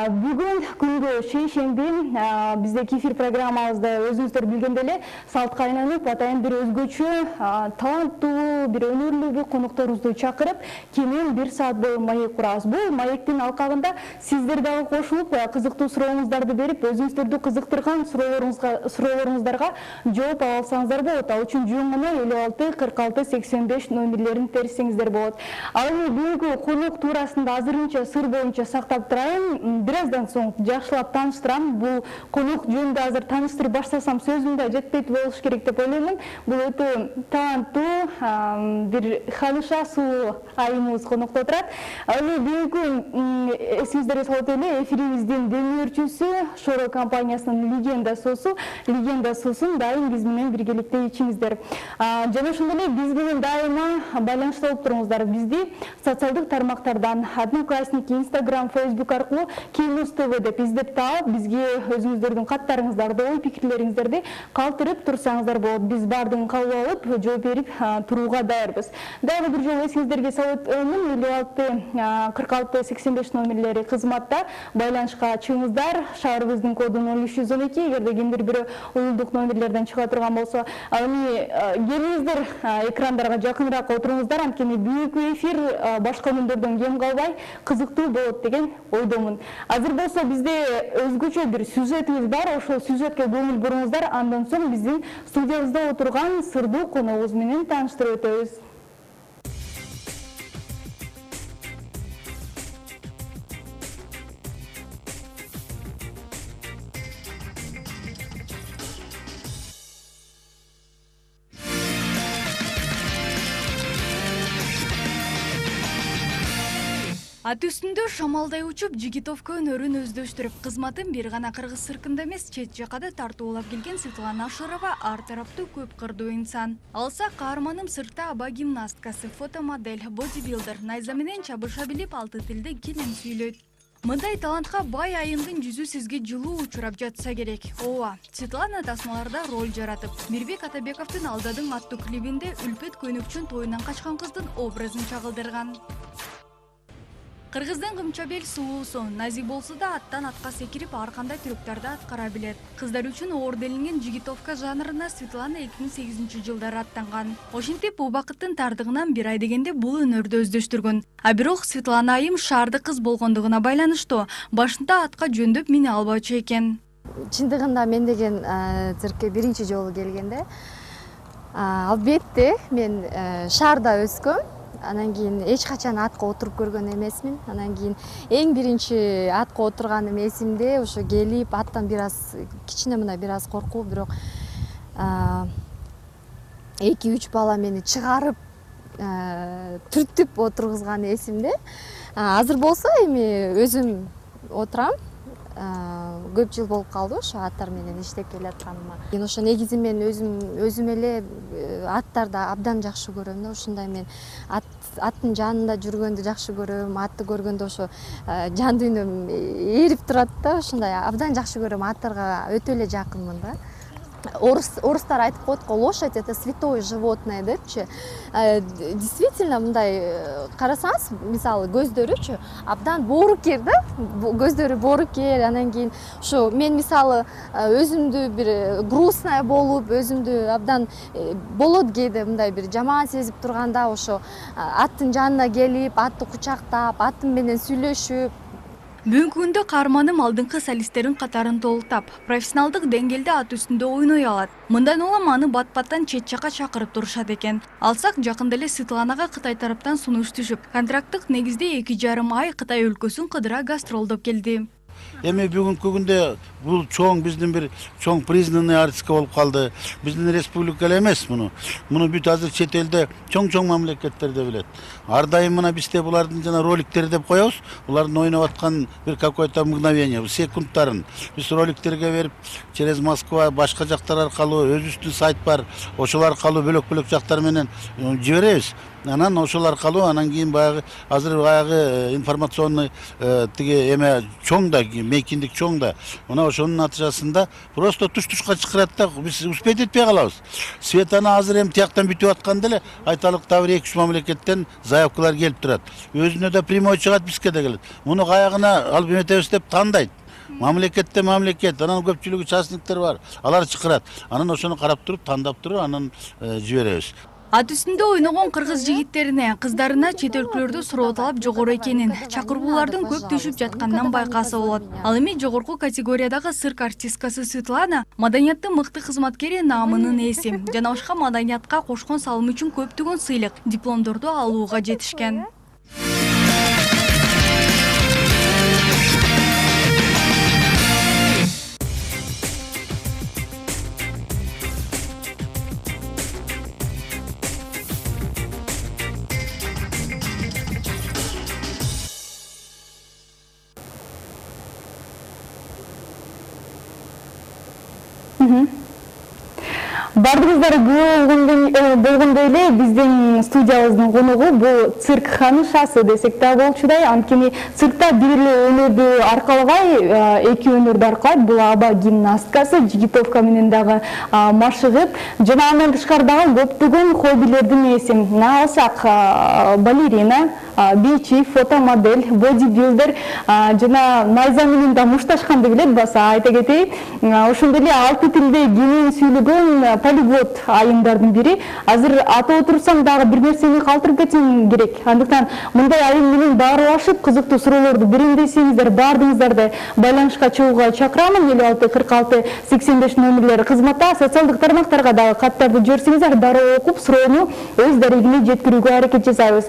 Бүгүн күнгө шейшемби биздеги эфир программабызда өзүңүздөр билгендей эле салтка айланып атайын бир өзгөчө таланттуу бир өнөрлүү конокторубузду чакырып кемен 1 саат бою маек курабыз. Бул маектин алкагында сиздер дагы кошулуп кызыктуу сурооңуздарды берип өзүңүздөрдү кызыктырган суроолоруңуздарга жооп ала алсаңыздар болот. Ал үчүн жөн гана 56 46 85 номерлерин терсеңиздер болот. Ал эми бүгүнкү конок туурасында азырынча сыр боюнча сактап турайын. Бир аздан соң жакшылап тааныштырам. Бул конок жөнүндө азыр тааныштырып баштасам сөзүм да жетпейт болуш керек деп ойлоймун. Бул өтө таланттуу бир ханыша суу айымыбыз конокто турат. Эми бүгүнкү эсиңиздерге салып эле эфирибиздин демөөрчүсү Шоро компаниясынын Легенда суусун дайым биз менен биргеликте ичиңиздер. Жана ошондой эле биз менен дайыма байланышта болуп туруңуздар. Бизди социалдык тармактардан Одноклассники, Instagram, Facebook аркылуу Кенус ТВ деп издеп таап, бизге өзүңүздөрдүн каттарыңыздарды, ой пикирлериңиздерди калтырып турсаңыздар болот. Биз баардыгын кабыл алып, жооп берип турууга даярбыз. Дагы бир жолу эсиңиздерге салып өтөмүн, 56 46 85 номерлери кызматта байланышка чыгыңыздар. Шаарыбыздын коду 0312. Эгерде кимдир бирөө уюлдук номерлерден чыга турган болсо, эми келиңиздер экрандарга жакыныраак отуруңуздар, анткени бүгүнкү эфир башка күндөрдөн кем калбай кызыктуу болот деген ойдомун. Азыр болсо бизде өзгөчө бир сюжетибиз бар. Ошол сюжетке көңүл буруңуздар. Андан соң биздин студиябызда отурган сырдуу коногубуз менен тааныштырып өтөбүз. Ат үстүндө шамалдай учуп, жигитовка өнөрүн өздөштүрүп, кызматын бир гана кыргыз циркында эмес, чет жакка да тартуулап келген Светлана Ашырова ар тараптуу көп кырдуу инсан. Алса каарманым циркта аба гимнасткасы, фотомодель, бодибилдер, найза менен чабыша билип, 6 тилде келем сүйлөйт. Мындай талантка бай айымдын жүзү сизге жылуу учурап жатса керек. Ооба, Светлана тасмаларда роль жаратып, Мирбек Атабековдун Алдадың аттуу клибинде үлпөт көйнөкчүн тоюнан качкан кыздын образын чагылдырган. Кыргыздын кымчабел сулуусу, нази болсо да аттан атка секирип, ар кандай трюктарды аткара билет. Кыздар үчүн орделенген жигитовка жанрына Светлана 2008-жылдары аттанган. Ошентип убакыттын тардыгынан бир ай дегенде бул өнөрдү өздөштүргөн. А бирок Светлана айым шаардык кыз болгондугуна байланыштуу башында атка жөндөп мине албачу экен. Чындыгында мен деген циркке биринчи жолу келгенде, албетте мен шаарда өскөм. Анан кийин эч качан атка отуруп көргөн эмесмин. Анан кийин эң биринчи атка отурганым эсимде, ошо келип аттан бир аз кичине мына бир аз коркуу, бирок 2-3 бала мени чыгарып түртүп отургузганы эсимде. Азыр болсо эми өзүм отурам. Көп жыл болуп калды ошо аттар менен иштеп келатканыма. Мен ошо негизи мен өзүм эле аттарды абдан жакшы көрөм да. Ушундай мен аттын жанында жүргөндү жакшы көрөм. Атты көргөндө ошо жан дүйнөм ээрип турат да. Ушундай абдан жакшы көрөм, аттарга өтө эле жакынмын да. Орустар айтып коет го, лошадь это святое животное депчи. Действительно мындай карасаңыз, мисалы көздөрүчү абдан боорукер да, көздөрү боорукер. Анан кийин ошо мен мисалы өзүмдү бир грустная болуп, өзүмдү абдан болот кээде мындай бир жаман сезип турганда, ошо аттын жанына келип, атты кучактап, аттын менен сүйлөшүп. Бүгүнкү күндө каарманым алдыңкы солисттерин катарын толуктап, профессионалдык деңгээлде ат үстүндө ойной алат. Мындан улам аны бат-баттан чет жакка чакырып турушат экен. Алсак жакында эле Светланага Кытай тараптан сунуш түшүп, контракттык негизде 2,5 ай Кытай өлкөсүн кыдыра гастролдоп келди. Эми бүгүнкү күндө бул чоң биздин бир чоң признанный артистка болуп калды. Биздин республика эле эмес муну. Муну бүт азыр чет элде чоң мамлекеттерде билет. Ар дайым мына бизде булардын жана роликтери деп коебуз. Булардын ойноп аткан бир какой-то мгновение, секундтарын биз роликтерге берип, через Москва, башка жактар аркылуу өзүбүздүн сайт бар. Ошол аркылуу бөлөк-бөлөк жактар менен жиберебиз. анан ошол аркылуу анан кийин баягы азыр баягы информационный тиги эме чоң да, мейкиндик чоң да, мына ошонун натыйжасында просто туш-тушка чакырат да, биз успеть этпей калабыз. Светана азыр эми тияктан бүтүп атканда эле айталык дагы 2-3 мамлекеттен заявкалар келип турат. Өзүнө да прямой чыгат, бизге да келет. Муну каягына алып эметебиз деп тандайт. Мамлекетте мамлекет, анан көпчүлүгү частниктер бар. Алар чакырат. Анан ошону карап туруп, тандап туруп, анан жиберебиз. Ат үстүндө ойногон кыргыз жигиттерине, кыздарына чет өлкөлөрдө суроо талап жогору экенин, чакырбуулардын көп түшүп жатканынан байкаса болот. Ал эми жогорку категориядагы цирк артисткасы Светлана маданияттын мыкты кызматкери наамынын ээси. Жана башка маданиятка кошкон салымы үчүн көптөгөн сыйлык, дипломдорду алууга жетишкен. Бардыңыздар болгондой эле биздин студиябыздын конугу бул цирк ханышасы десек да болчудай. Анткени циркта бир эле өнөрдү аркалабай, эки өнөрдү аркалайт. Бул аба гимнасткасы, жигитовка менен дагы машыгып, жана андан тышкары дагы көптөгөн хоббилердин ээси. Мына алсак балерина, бийчи, фотомодель, бодибилдер жана найза менен да мушташкан деп билет баса. Айта кетейин, ошондой эле 6 тилде кеңири сүйлөгөн полиглот айымдардын бири. Азыр ата отурсам дагы бир нерсени калтырып кетсем керек. Андыктан мындай айым менен баарлашып, кызыктуу суроолорду берем десеңиздер, бардыңыздарды байланышка чыгууга чакырамын. 56 46 85 номерлери кызматта. Социалдык тармактарга дагы каттарды жиберсеңиздер, дароо окуп суроону өз дарегине жеткирүүгө аракет жасайбыз.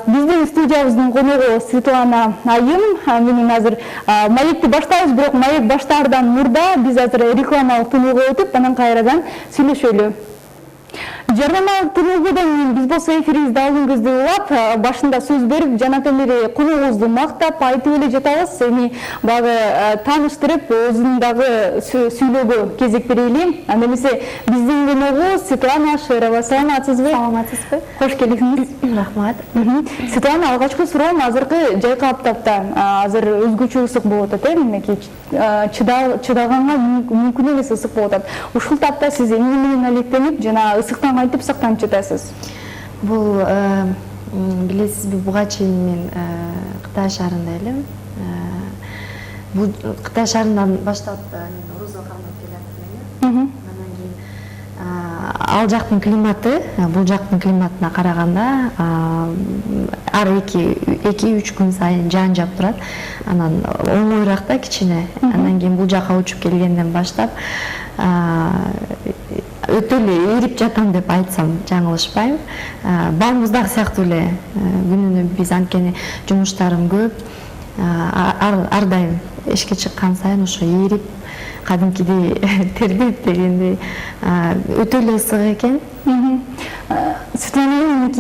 Биздин студиябыздын коногу Светлана айым менен азыр маекти баштайбыз, бирок маек баштаардан мурда биз азыр рекламалык тынууга өтүп, анан кайрадан сүйлөшөлү. Жарнамалык тынуудан биз болсо эфирибизди алдыңызды улап, башында сөз берип, жанатан бери конугубузду мактап айтып эле жатабыз. Эми багы тааныштырып, өзүнүн дагы сүйлөөгө кезек берели. Анда эмесе биздин коногу Светлана Шерова. Саламатсызбы? Саламатсызбы? Кош келипсиз. Рахмат. Светлана, алгачкы суроом азыркы жайкы аптапта азыр өзгөчө ысык болуп атат, мынакей чыдаганга мүмкүн эмес ысык болуп атат. Ушул тапта сиз эмне менен алектенип жана ысыктан кантип сактанып жатасыз? Бул билесизби, буга чейин мен Кытай шаарында элем. Бул Кытай шаарынан баштап мен орозо кармап келатмын. Андан кийин ал жактын климаты, бул жактын климатына караганда ар 2-3 күн сайын жаан жаап турат. Анан оңоюраак да кичине. Андан кийин бул жака учуп келгенден баштап өтө эле ийрип жатам деп айтсам жаңылышпайм. Баарыбыз дагы сыяктуу эле күнүнө биз анткени жумуштарым көп. Ар дайым эшикке чыккан сайын ошо ийрип, кадимкидей тердеп дегендей өтө эле ысык экен. Светлана,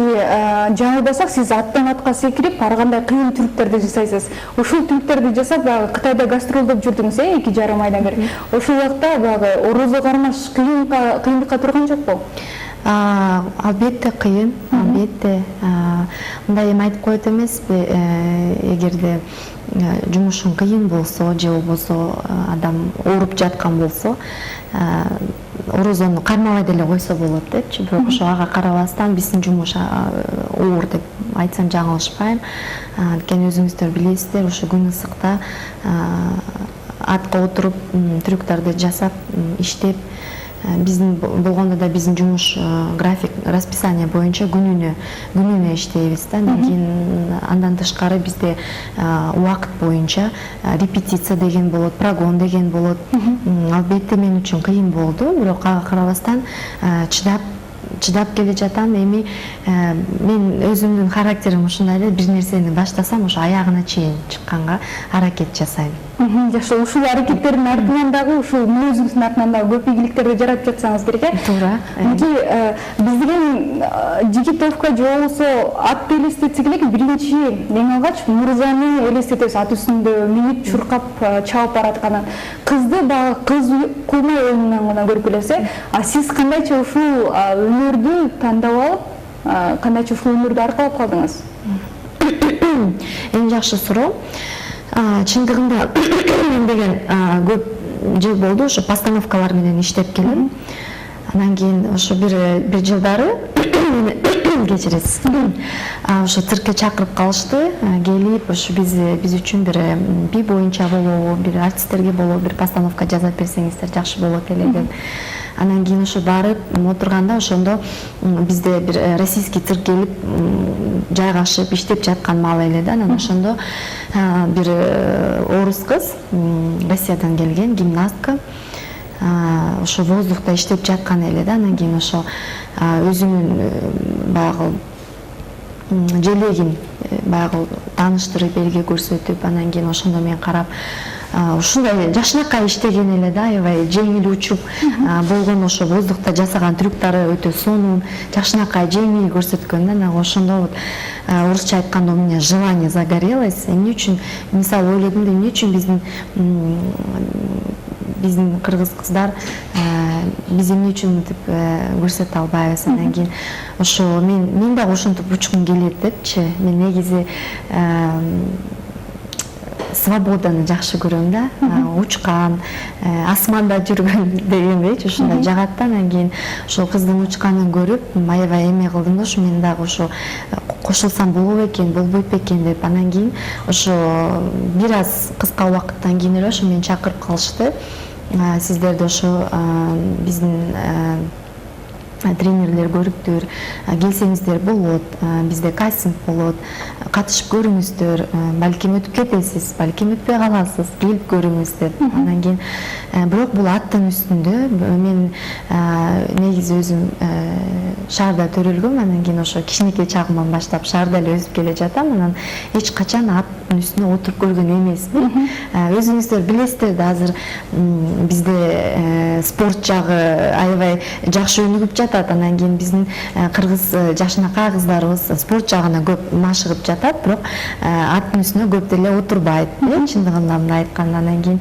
жаңылбасак, сиз аттан атка секирип, ар кандай кыйын трюктерди жасайсыз. Ушул трюктерди жасап, Кытайда гастролдоп жүрдүңүз, 2,5 айдан бери. Ошол убакта орозо кармаш кыйынлыкка турган жокпу? Албетте кыйын, албетте. Мындай эми айтып коет эмеспи, эгерде жумушуң кыйын болсо, же болбосо адам ооруп жаткан болсо, орозону кармабай деле койсо болот депчи. Бирок ошо ага карабастан биздин жумуш оор деп айтсам жаңылышпайм. Анткени өзүңүздөр билесиздер, ошо күн ысыкта атка отуруп трюктарды жасап, иштеп, биздин болгондо да биздин жумуш график, расписание боюнча күнүнө иштейбиз да. Андан тышкары бизде убакыт боюнча репетиция деген болот, прогон деген болот. Албетте мен үчүн кыйын болду, бирок ага карабастан чыдап келе жатам. Эми мен өзүмдүн характерим ушундай эле, бир нерсени баштасам ошо аягына чейин чыкканга аракет жасайм. Жакшы, ушул аракеттердин артынан дагы, ушул мүнөзүңүздүн артынан дагы көп ийгиликтерди жаратып жатсаңыз керек, э? Туура. Биз деген жигитовка же болбосо атты элестетсек элек, биринчи эң алгач мырзаны элестетебиз, ат үстүндө минип чуркап чабып баратканын. Кызды дагы кыз куймай оюнунан гана көрүп келебиз, э? Сиз кандайча ушул өнөрдү тандап алып, кандай чөчкөнүрдү аркалап калдыңыз? Эң жакшы суроо. Чындыгында мен деген көп жыл болду ошо постановкалар менен иштеп келем. Анан кийин ошо бир жылдары кечиресиз. Ошо циркке чакырып калышты, келип ошо биз үчүн бир би боюнча болобу, бир артисттерге болобу бир постановка жасап берсеңиздер жакшы болот эле деп. Анан кийин ошо барып отурганда ошондо бизде бир российский цирк келип жайгашып иштеп жаткан маал эле да. Анан ошондо бир орус кыз, Россиядан келген гимнастка, ошо воздухта иштеп жаткан эле да. Анан кийин ошо өзүнүн баягы желегин баягы тааныштырып элге көрсөтүп, анан кийин ошондо мен карап ушундай жакшынакай иштеген эле да, аябай жеңил учуп болгон, ошо воздухта жасаган трюктары өтө сонун, жакшынакай жеңил көрсөткөн да. Анан ошондо орусча айтканда у меня желание загорелось. Эмне үчүн мисалы ойлодум да, эмне үчүн биздин кыргыз кыздар биз эмне үчүн мынтип көрсөтө албайбыз? Анан кийин ошо мен дагы ошентип учкум келет депчи. Мен негизи свободаны жакшы көрөм да, учкан, асманда жүргөн дегендейчи, ушундай жагат да. Анан кийин ошол кыздын учканын көрүп аябай эме кылдым да, ошо мен дагы ошо кошулсам болобу экен, болбойт бекен деп. Анан кийин ошо бир аз кыска убакыттан кийин эле ошо мени чакырып калышты. Сиздерди ошо биздин тренерлер көрүптүр, келсеңиздер болот, бизде кастинг болот, катышып көрүңүздөр, балким өтүп кетесиз, балким өтпөй каласыз, келип көрүңүз деп. Анан кийин бирок бул аттын үстүндө мен негизи өзүм шаарда төрөлгөм. Анан кийин ошо кичинекей чагымдан баштап шаарда эле өсүп келе жатам. Анан эч качан аттын үстүнө отуруп көргөн эмесмин. Өзүңүздөр билесиздер да, азыр бизде спорт жагы аябай жакшы өнүгүп жатат. Анан кийин биздин кыргыз жакшынакай кыздарыбыз спорт жагына көп машыгып жатат, бирок аттын үстүнө көп деле отурбайт. Чындыгында мындай айтканда, анан кийин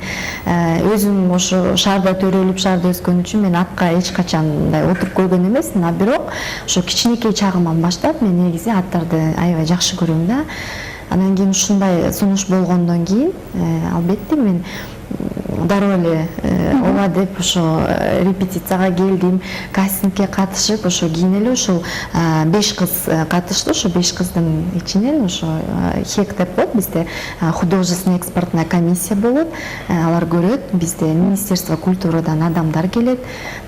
өзүм ошо шаарда төрөлүп, шаарда өскөн үчүн мен атка эч качан мындай отуруп көргөн эмесмин. Бирок ошо кичинекей чагымдан баштап мен негизи аттарды аябай жакшы көрөм да. Анан кийин ушундай сунуш болгондон кийин албетте мен дароо эле ооба деп ошо репетицияга келдим, кастингке катышып, ошо кийин эле ошол 5 кыз катышты. Ошо 5 кыздын ичинен ошо ХЭК деп болот, бизде художественная экспортная комиссия болот. Алар көрөт, бизде Министерство культурадан адамдар келет,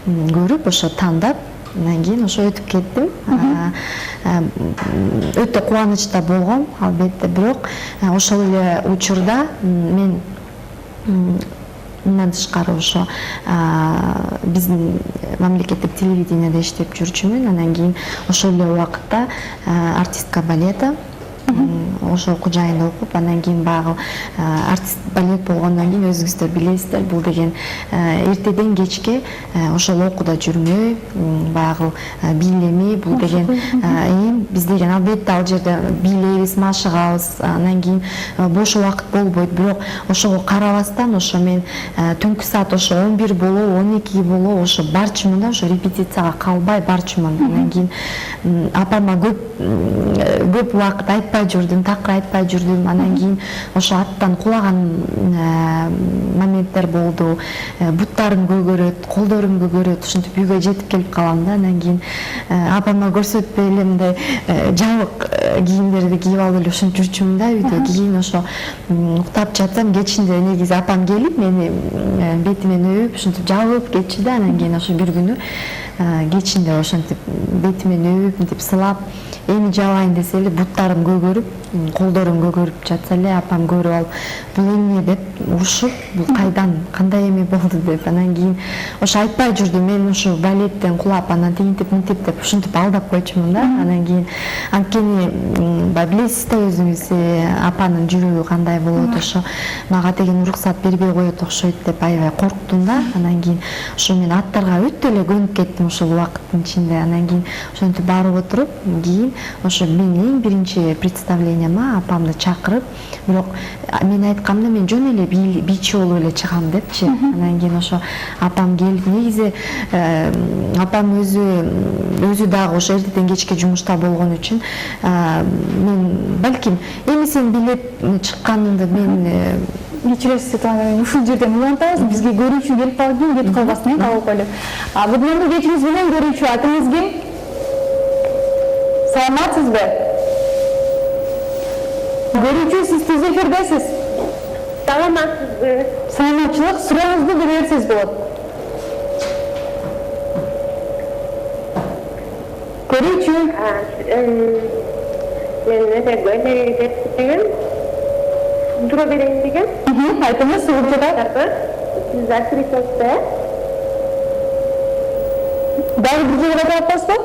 көрүп ошо тандап, анан кийин ошо өтүп кеттим. Өтө кубанычта болгом, албетте. Бирок ошол эле учурда мен мындан тышкары ошо биздин мамлекеттик телевидениеде иштеп жүрчүмүн. Анан кийин ошол эле убакытта артистка балета ошол окуу жайында окуп, анан кийин баягы артист балет болгондон кийин өзүңүздөр билесиздер, бул деген эртеден кечке ошол окууда жүрмөй, баягы бийлемей, бул деген биз деген албетте ал жерде бийлейбиз, машыгабыз, анан кийин бош убакыт болбойт. Бирок ошого карабастан ошо мен түнкү саат ошо 11 болобу, 12 болобу ошо барчумун да, ошо репетицияга калбай барчумун. Анан кийин апама көп убакыт айтпай жүрдүм, такыр айтпай жүрдүм. Анан кийин ошо аттан кулаган моменттер болду. Буттарым көгөрөт, колдорум көгөрөт, ушинтип үйгө жетип келип калам да. Анан кийин апама көрсөтпөй эле мындай жабык кийимдерди кийип алып эле ушинтип жүрчүмүн да үйдө. Кийин ошо уктап жатсам, кечинде негизи апам келип мени бетимен өбүп, ушинтип жабып кетчү да. Анан кийин ошо бир күнү кечинде ошентип бетимен өбүп, мынтип сылап, эми жабайын десе эле буттарым көгөрүп, колдорум көгөрүп жатса эле апам көрүп алып, бул эмне деп урушуп, бул кайдан, кандай эме болду деп. Анан кийин ошо айтпай жүрдүм, мен ошо балеттен кулап, анан тигинтип мынтип деп ушинтип алдап койчумун да. Анан кийин анткени билесиз да өзүңүз, апанын жүрөгү кандай болот, ошо мага деген уруксат бербей коет окшойт деп аябай корктум да. Анан кийин ошо мен аттарга өтө эле көнүп кеттим ошол убакыттын ичинде. Анан кийин ошентип барып отуруп, кийин ошо мен эң биринчи представлениема апамды чакырып, бирок мен айткамда мен жөн эле бийчи болуп эле чыгам депчи. Анан кийин ошо апам келип, негизи апам өзү дагы ошо эртеден кечке жумушта болгон үчүн мен балким эмесин билип чыкканымды мен кечиресиз Светлана, мен ушул жерден улантабыз, бизге көрүүчү келип калган, кетип калбасын, кабыл коелу. Бүгүнкү кечириңиз менен көрүүчү атыңыз ким? Саламатсызбы? Көрүүчү, сиз түз эфирдесиз. Саламатсызбы? Саламатчылык, сурооңузду бере берсеңиз болот. Көрүүчү. Мен өтө көйнөй деп деген. Тура берейин деген. Айтыңыз, угуп Сиз актрисасызбы? Дагы бир жерге кайтып атасызбы?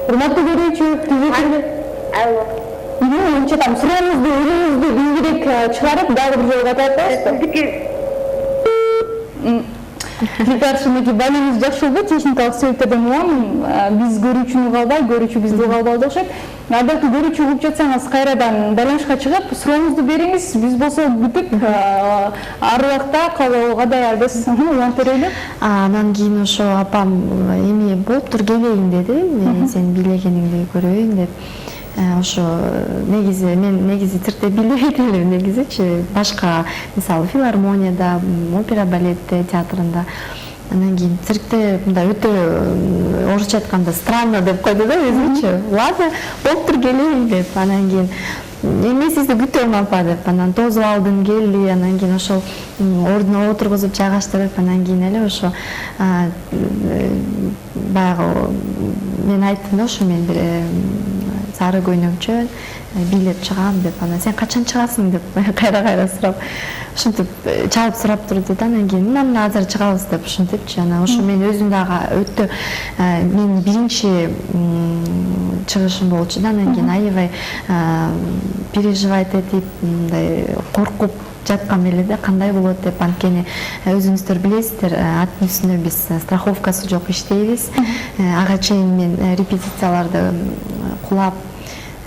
Урматтуу көрүүчү, түз эфирде. Алло. Онча там сурооңузду, ойлооңузду биздирээк чыгарып, дагы бир жерге кайтып атасызбы? Сиздики Прекрасненький, балыңыз жакшы болбойт, техникалык себептерден улам, биз көрүүчүнү уга албай, көрүүчү бизди уга албай окшойт. Албетте көрүүчү угуп жатсаңыз, кайрадан байланышка чыгып, сурооңузду бериңиз, биз болсо бүтүп ар убакта кадай албайсыз, улантып берели. Анан кийин ошо апам эми болуптур келейин деди, мен сен бийлегениңди көрөйүн деп. Ошо негизи циркте билбейт элем негизичи, башка мисалы филармонияда, опера балетте, театрында. Анан кийин циркте мындай өтө орусча айтканда странно деп койду да өзүнчө. Ладно, болуптур келейин деп. Анан кийин эми сизди күтөм апа деп, анан тосуп алдым, келди, анан кийин ошол ордуна отургузуп жайгаштырып, анан кийин эле ошо баягы мен айттым да, ошо мен бир сары көйнөкчө бийлеп чыгам деп, анан сен качан чыгасың деп кайра сурап, ушинтип чалып сурап турду да, анан кийин мына азыр чыгабыз деп ушинтипчи. Анан ошо мен өзүм дагы өтө мен биринчи чыгышым болчу да, анан кийин аябай переживать этип, мындай коркуп жаткам эле да, кандай болот деп. Анткени өзүңүздөр билесиздер, аттын үстүнө биз страховкасы жок иштейбиз. Ага чейин мен репетицияларды кулап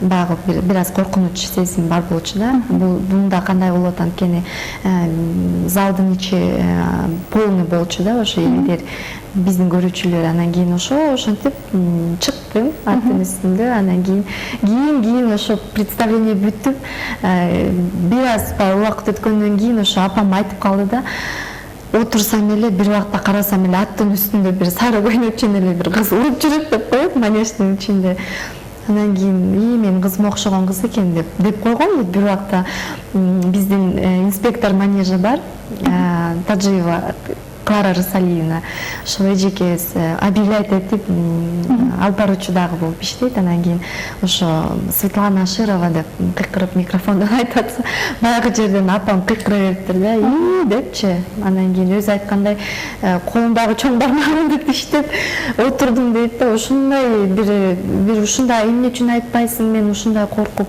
баягы бир аз коркунуч сезим бар болчу да. Бунда кандай болот, анткени залдын ичи полный болчу да, ошо элдер, биздин көрүүчүлөр. Анан кийин ошентип чыктым аттын үстүндө. Анан кийин ошо представление бүтүп, бир аз убакыт өткөндөн кийин ошо апам айтып калды да, отурсам эле бир убакта карасам эле аттын үстүндө бир сары көйнөкчөн эле бир кыз уруп жүрөт деп коет манеждин ичинде. Анан кийин менин кызыма окшогон кыз экен деп койгон. Бир убакта биздин инспектор манежи бар, Таджиева Клара Рысалиевна, ошо эжекебиз объявлять этип алып баруучу дагы болуп иштейт. Анан кийин ошо Светлана Аширова деп кыйкырып микрофондон айтат, баягы жерден апам кыйкыра бериптир да, депчи. Анан кийин өзү айткандай колумдагы чоң бармагымды иштеп отурдум дейт да. Ушундай бир ушундай эмне үчүн айтпайсың, мен ушундай коркуп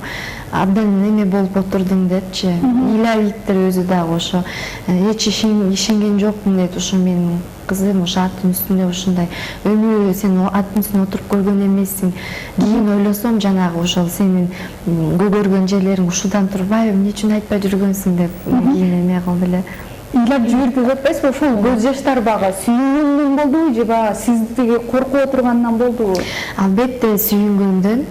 абдан эме болуп отурдум депчи. Иля Виктор өзү дагы ошо эч ишенген жокмун дейт. Ошо менин кызым ошо аттын үстүндө ушундай өмүрү сен аттын үстүндө отуруп көргөн эмессиң. Кийин ойлосом жанагы ошол сенин көгөргөн жерлериң ушудан турбайбы, эмне үчүн айтпай жүргөнсүң деп кийин эме кылды эле. Ыйлап жиберип жатпайсызбы? Ошол көз жаштар багы сүйүнгөндөн болдубу же баягы сиздиги коркуп отургандан болдубу? Албетте сүйүнгөндөн.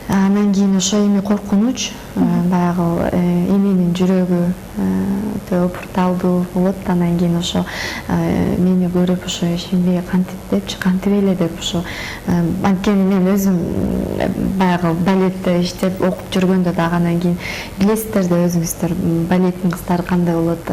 Анан кийин ошо эми коркунуч, баягы эменин жүрөгү өтө опурталдуу болот. Анан кийин ошо мени көрүп ошо ишенбей кантип эле деп ошо, анткени мен өзүм баягы балетте иштеп окуп жүргөндө дагы, анан кийин билесиздер да өзүңүздөр балеттин кыздары кандай болот,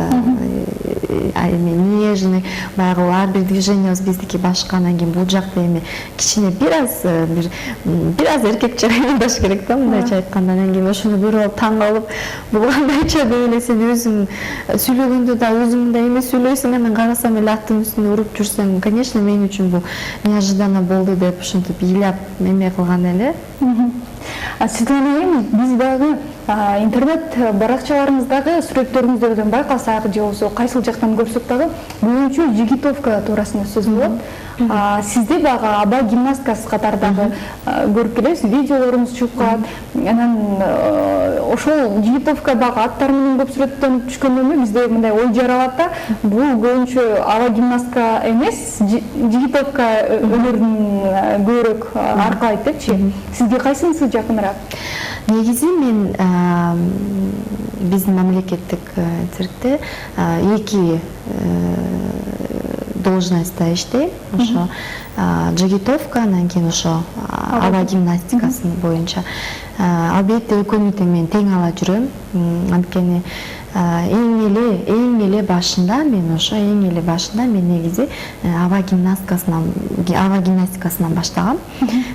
эми нежный, баягы ар бир движениябыз биздики башка. Анан кийин бул жакта эми кичине бир аз эркекче кыймылдаш керек да, мындайча айтканда. Анан кийин ошону көрүп алып таң калып, бул кандайча деп эле сен өзүң сүйлөгөндө да өзүң мындай эмес сүйлөйсүң, анан карасам эле аттын үстүндө уруп жүрсөң, конечно, мен үчүн бул неожиданно болду деп ушинтип ыйлап эме кылган эле. Светлана айым, биз дагы интернет баракчаларыңыздагы сүрөттөрүңүздөрдөн байкасак же болбосо кайсыл жактан көрсөк дагы буюнчу жигитовка туурасында сөз болот. Сизде дагы аба гимнасткасы катары дагы көрүп келебиз, видеолоруңуз чыгып калат. Анан ошол жигитовка дагы аттар менен көп сүрөттөн түшкөндөн бизде мындай ой жаралат да, бул көбүнчө аба гимнастка эмес, жигитовка өнөрүн көбүрөөк аркалайт депчи. Сизге кайсынысы жакыныраак? Негизи мен биздин мамлекеттик циркте эки должностьта иштейм. Ошо жигитовка, анан кийин ошо аба гимнастикасы боюнча. Албетте экөөнү мен тең ала жүрөм. Анткени эң эле башында мен негизи аба гимнастикасынан баштагам.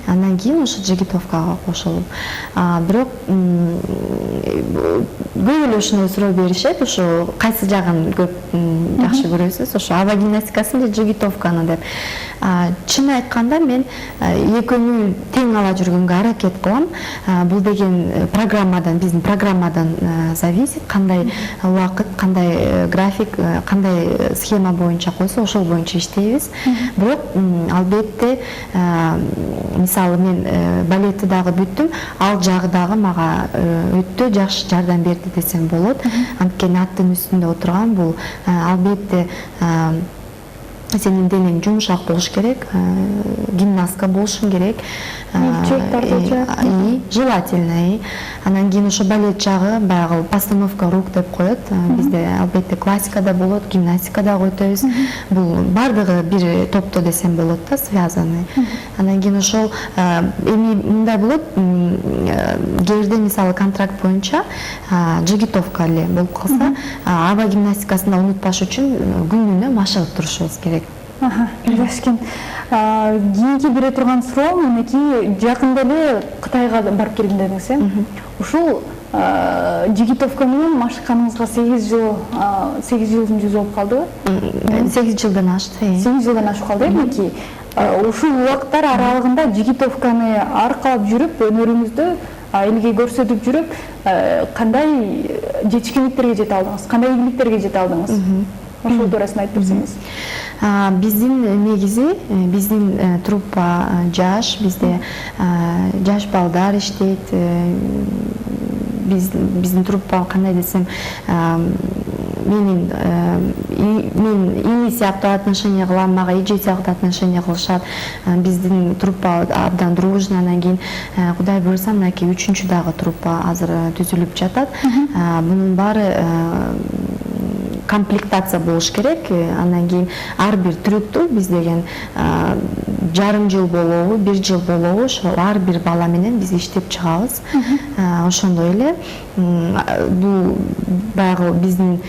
Андан кийин ошо жигитовкага кошулуп. Бирок көп эле ушуну суроо беришет, ошо кайсы жагын көп жакшы көрөсүз, ошо аба гимнастикасын же жигитовканы деп. Чын айтканда мен экөөнү тең ала жүргөнгө аракет кылам. Бул деген биздин программадан зависит, кандай убакыт, кандай график, кандай схема боюнча койсо ошол боюнча иштейбиз. Бирок албетте мисалы мен балетти дагы бүттүм, ал жагы дагы мага өтө жакшы жардам берди десем болот. Анткени аттын үстүндө отурган бул албетте сенин денең жумшак болуш керек, гимнастка болушуң керек. Желательно. Анан кийин ошо балет жагы баягы постановка рук деп коет. Бизде албетте классикада болот, гимнастикада өтөбүз. Бул бардыгы бир топто десем болот да, связаны. Анан кийин ошол эми мындай болот, кээде мисалы контракт боюнча жигитовка эле болуп калса, аба гимнастикасында унутпаш үчүн күнүнө машыгып турушубуз керек. Жакшы экен. Кийинки бере турган суроо, мынакей жакында эле Кытайга барып келдим дедиңиз, э? Ушул жигитовка менен машыкканыңызга 8 жылдын жүзү болуп калдыбы? 8 жылдан ашты. 8 жылдан ашып калды, эмнеки? Ушул убакыттар аралыгында жигитовканы аркалап жүрүп, өнөрүңүздү элге көрсөтүп жүрүп, кандай жетишкендиктерге жете алдыңыз? Кандай ийгиликтерге жете алдыңыз? Ошол туурасында айтып берсеңиз. Биздин негизи, биздин труппа жаш, бизде жаш балдар иштейт. Биздин труппа кандай десем, мен ини сыяктуу отношение кылам, мага эже сыяктуу отношение кылышат. Биздин труппа абдан дружный, анан кийин Кудай буйрса мынакей 3-чү дагы труппа азыр түзүлүп жатат. Бунун баары комплектация болуш керек. Андан кийин ар бир түрүктү биз деген жарым жыл болобу, 1 жыл болобу, ошол ар бир бала менен биз иштеп чыгабыз. Ошондой эле бул баягы биздин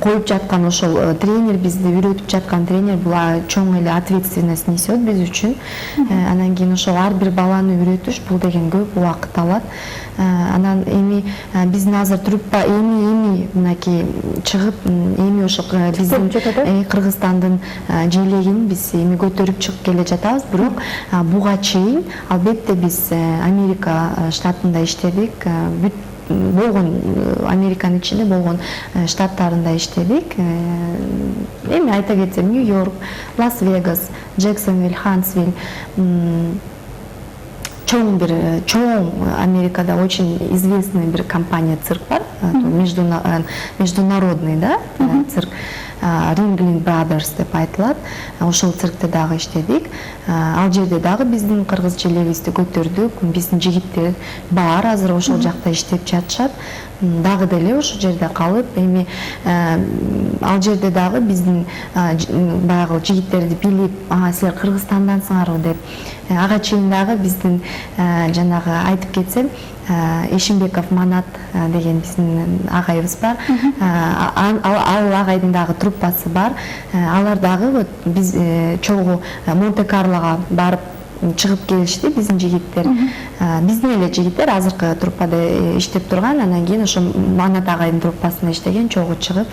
коюп жаткан ошол тренер, бизди үйрөтүп жаткан тренер бул чоң эле ответственность несет биз үчүн. Анан кийин ошол ар бир баланы үйрөтүш бул деген көп убакыт алат. Анан эми биздин азыр труппа эми мынакей чыгып, эми ошо биздин Кыргызстандын желегин биз эми көтөрүп чыгып келе жатабыз. Бирок буга чейин албетте биз Америка штатында иштедик. Болгон Американын ичинде болгон штаттарында иштедик. Эми айта кетсем, Нью-Йорк, Лас-Вегас, Джексонвилл, Хансвилл, чоң Америкада очень известный бир компания цирк бар, международный, да, цирк. Ringling Brothers деп айтылат. Ошол циркте дагы иштедик. Ал жерде дагы биздин кыргыз желегибизди көтөрдүк. Биздин жигиттер бар, азыр ошол жакта иштеп жатышат. Дагы деле ошол жерде калып, эми ал жерде дагы биздин баягы жигиттерди билип, силер Кыргызстандансыңарбы деп, ага чейин дагы биздин жанагы айтып кетсем, Эшимбеков Манат деген биздин агайыбыз бар. Ал агайдын дагы труппасы бар. Алар дагы биз чогуу Монте-Карлого барып чыгып келишти биздин жигиттер. Биздин эле жигиттер азыркы труппада иштеп турган, анан кийин ошо Манат агайдын труппасында иштеген чогуу чыгып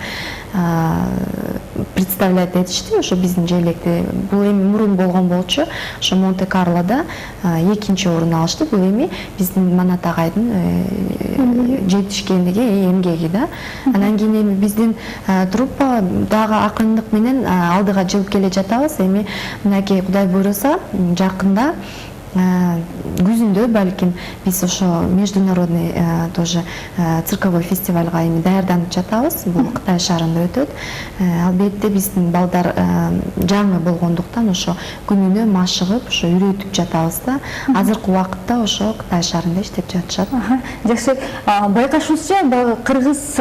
представлять этишти ошо биздин желекти. Бул эми мурун болгон болчу. Ошо Монте-Карлода экинчи орун алышты. Бул эми биздин Манат агайдын жетишкендиги, эмгеги да. Анан кийин эми биздин труппа дагы акындык менен алдыга жылып келе жатабыз. Эми мынакей Кудай буйруса жакында күзүндө балким биз ошо международный тоже цирковой фестивалга эми даярданып жатабыз. Бул Кытай шаарында өтөт. Албетте биздин балдар жаңы болгондуктан ошо күнүнө машыгып, ошо үйрөтүп жатабыз да. Азыркы убакытта ошо Кытай шаарында иштеп жатышат. Жакшы. Байкашыбызча, баягы кыргыз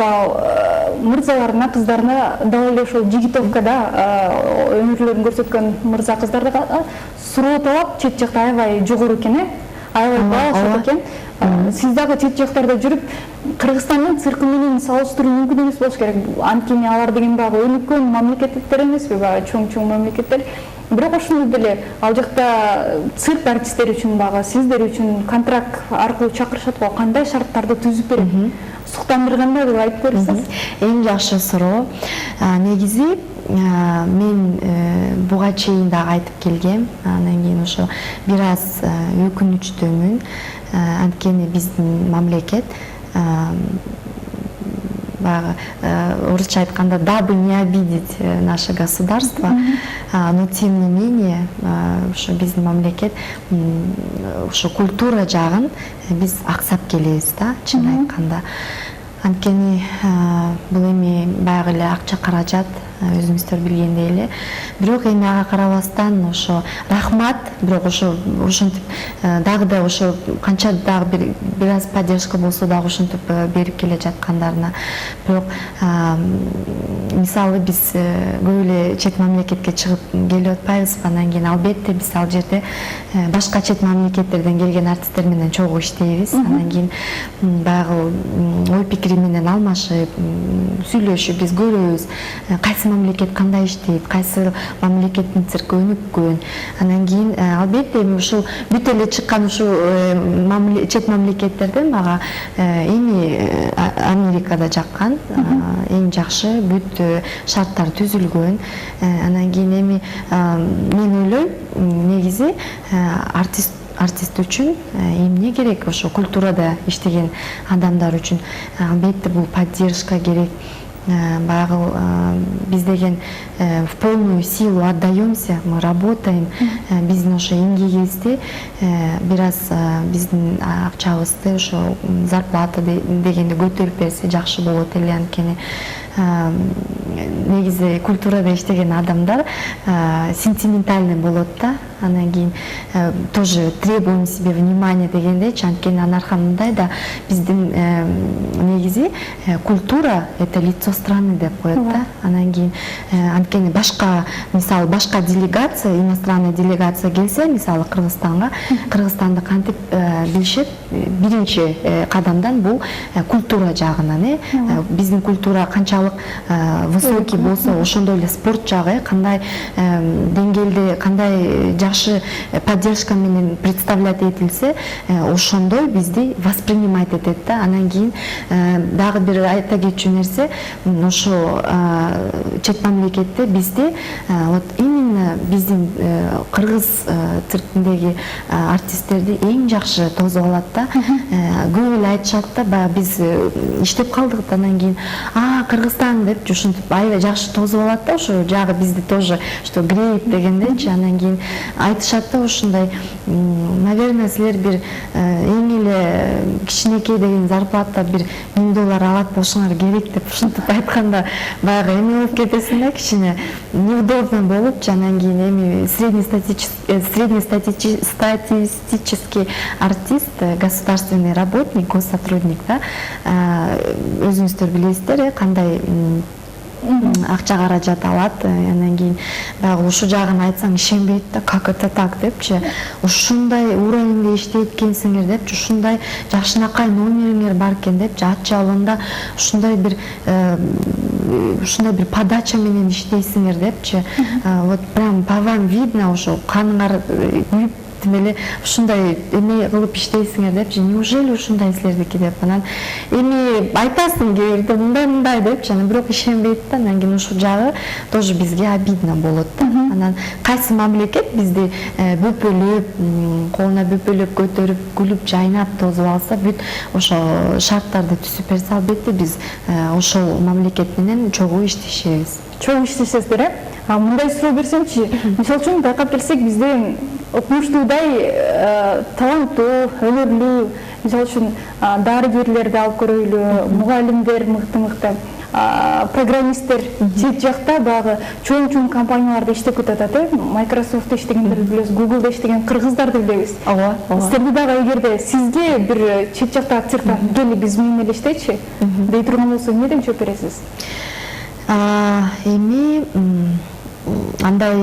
мырзаларына, кыздарына дагы эле ошол Жигитовкада өнөрлөрүн көрсөткөн мырза кыздар да суроо талап чет жакта аябай жогору экен, аябай баалашат экен. Сиз дагы чет жактарда жүрүп, Кыргызстандын циркы менен салыштыруу мүмкүн эмес болуш керек. Анткени алар деген баягы өнүккөн мамлекеттер эмеспи, баягы чоң мамлекеттер. Бирок ошондой деле ал жакта цирк артисттери үчүн баягы сиздер үчүн контракт аркылуу чакырышат го, кандай шарттарды түзүп берет? Суктандырганда деп айтып берсеңиз. Эң жакшы суроо. Негизи мен буга чейин дагы айтып келгем. Анан кийин ошо бир аз өкүнүчтөмүн. Анткени биздин мамлекет орусча айтканда дабы не обидеть наше государство, но тем не менее ошо биздин мамлекет ошо культура жагын биз аксап келебиз да, чын айтканда. Анткени бул эми баягы эле акча каражат, өзүңүздөр билгендей эле. Бирок эми ага карабастан ошо рахмат, бирок ошо ошентип дагы да ошо канча дагы бир аз поддержка болсо дагы ошентип берип келе жаткандарына. Бирок мисалы биз көп эле чет мамлекетке чыгып келип атпайбызбы? Анан кийин албетте биз ал жерде башка чет мамлекеттерден келген артисттер менен чогуу иштейбиз. Анан кийин баягы ой пикир менен алмашып, сүйлөшүп биз көрөбүз. Кайсы мамлекет кандай иштейт, кайсы мамлекеттин цирки өнүккөн. Анан кийин албетте ушул бүт эле чыккан ушул чет мамлекеттерден мага эми Америкада жаккан эң жакшы бүт шарттар түзүлгөн. Анан кийин эми мен ойлойм, негизи артист үчүн эмне керек? Ошо культурада иштеген адамдар үчүн албетте бул поддержка керек. Баягы биз деген в полную силу отдаемся, мы работаем. Биздин ошо эмгегибизди бир аз биздин акчабызды ошо зарплата дегенди көтөрүп берсе жакшы болот эле. Анткени негизи культурада иштеген адамдар сентиментальный болот да. Анан кийин тоже требуем себе внимание дегендейчи. Анткени анын аркасында да биздин негизи культура это лицо страны деп коет да. Анан кийин анткени башка, мисалы башка делегация, иностранная делегация келсе, мисалы Кыргызстанга, Кыргызстанды кантип билишет? Биринчи кадамдан бул культура жагынан, биздин культура канчалык высокий болсо, ошондой эле спорт жагы кандай деңгээлде, кандай жакшы поддержка менен представлять этилсе, ошондой бизди воспринимать этет да. Анан кийин дагы бир айта кетчү нерсе, ошо чет мамлекетте бизде вот именно биздин кыргыз циркиндеги артисттерди эң жакшы тосуп алат да. Көп эле айтышат да, баягы биз иштеп калдык, анан кийин Кыргызстан деп ушинтип аябай жакшы тосуп алат да, ошо жагы бизди тоже что греет дегендейчи. Анан кийин айтышат да ушундай, наверное, силер бир эң эле кичинекей деген зарплата бир $1000 алат болушуңар керек деп ушинтип айтканда баягы эме болуп кетесиң да, кичине неудобно болуп. Анан кийин эми среднестатистический артист, государственный работник, госсотрудник да, өзүңүздөр билесиздер кандай акча каражат алат. Анан кийин баягы ушу жагын айтсаң ишенбейт да, как это так депчи, ушундай уровеньде иштейт экенсиңер депчи, ушундай жакшынакай номериңер бар экен депчи, ат жабында ушундай бир подача менен иштейсиңер депчи. Вот прям по вам видно, ошо каныңар күйүп тим эле ушундай эме кылып иштейсиңер депчи, неужели ушундай силердики деп анан эми айтасың кээ бирде мындай депчи, анан бирок ишенбейт да, анан кийин ушул жагы тоже бизге обидно болот да. Анан кайсы мамлекет бизди бөпөлөп, колуна бөпөлөп көтөрүп, күлүп, жайнап тосуп алса, бүт ошо шарттарды түзүп берсе, албетте биз ошол мамлекет менен чогуу иштешебиз. Чогуу иштешесиздер, мындай суроо берсемчи, мисалы үчүн байкап келсек, бизде окумуштуудай таланттуу, өнөрлүү, мисалы үчүн дарыгерлерди алып көрөйлү, мугалимдер мыкты программисттер чет жакта багы чоң компанияларда иштеп атат, Microsoft'та иштегендерди билебиз, Google'да иштеген кыргыздарды билебиз. Ооба. Силерди дагы эгерде сизге бир чет жактагы цирктан кели биз менен эле иштечи дей турган болсо эмне деп жооп бересиз? Эми андай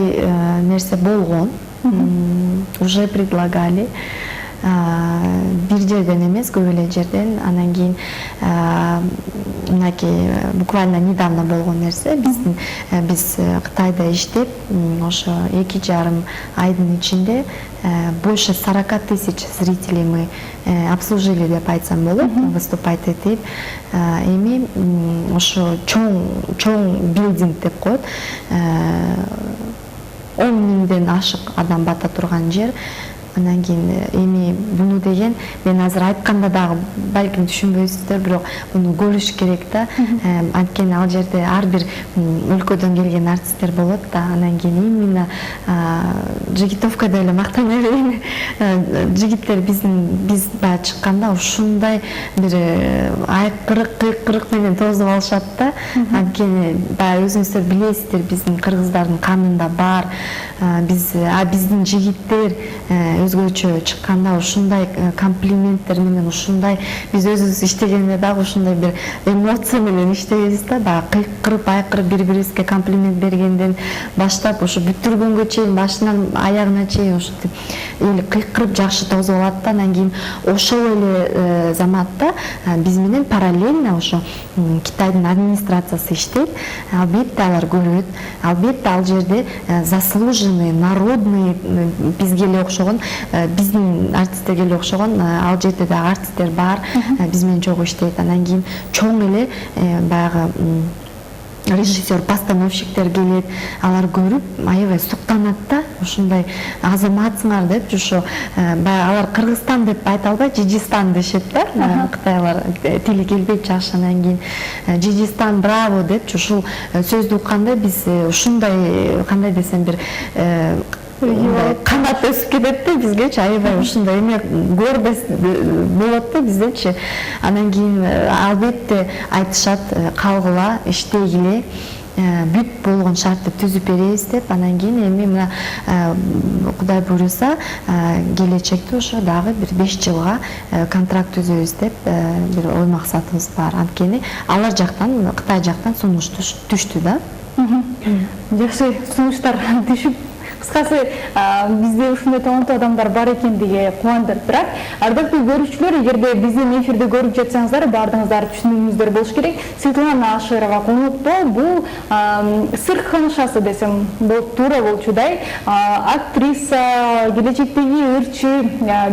нерсе болгон, уже предлагали. Бир жерден эмес, көп эле жерден. Анан кийин мынакей буквально недавно болгон нерсе, биз Кытайда иштеп, ошо 2,5 айдын ичинде больше 40 тысяч зрителей мы обслужили деп айтсам болот, выступать этип. Эми ошо чоң билдинг деп коет, 10 миңден ашык адам бата турган жер. Анан кийин эми буну деген мен азыр айтканда дагы балким түшүнбөйсүздөр, бирок буну көрүш керек да. Анткени ал жерде ар бир өлкөдөн келген артисттер болот да. Анан кийин именно Жигитовкада эле мактана берейин. Жигиттер биз баягы чыкканда ушундай бир кыйкырык менен тосуп алышат да. Анткени баягы өзүңүздөр билесиздер, биздин кыргыздардын канында бар. Биздин жигиттер өзгөчө чыкканда ушундай комплименттер менен, ушундай биз өзүбүз иштегенде дагы ушундай бир эмоция менен иштейбиз да, баягы кыйкырып, айкырып бири-бирибизге комплимент бергенден баштап ушу бүттүргөнгө чейин, башынан аягына чейин ушинтип эле кыйкырып жакшы тосуп алат да. Анан кийин ошол эле заматта биз менен параллельно ошо Китайдын администрациясы иштейт. Албетте алар көрөт, албетте ал жерде заслуженный, народный, бизге эле окшогон, биздин артисттерге эле окшогон ал жерде да артисттер бар, биз менен чогуу иштейт. Анан кийин чоң эле баягы режиссер, постановщиктер келет, алар көрүп аябай суктанат да, ушундай азаматсыңар деп, ошо алар Кыргызстан деп айта албай Жижистан дешет да, кытайлар тили келбейт жакшы. Анан кийин Жижистан браво деп ушул сөздү укканда биз ушундай, кандай десем, бир канат өсүп кетет да бизгечи, аябай ушундай эме гордость болот да биздечи. Анан кийин албетте айтышат, калгыла, иштегиле, бүт болгон шартты түзүп беребиз деп. Анан кийин эми мына Кудай буюрса келечекте ошо дагы бир 5 жылга контракт түзөбүз деп бир ой максатыбыз бар. Анткени алар жактан, Кытай жактан сунуш түштү да. Жакшы сунуштар түшүп, кыскасы бизде ушундай таланттуу адамдар бар экендиги кубандырат. Бирок ардактуу көрүүчүлөр, эгерде биздин эфирди көрүп жатсаңыздар, баардыгыңыздар түшүнүңүздөр болуш керек. Светлана Ашырова конокто, бул цирк ханышасы десем туура болчудай, актриса, келечектеги ырчы,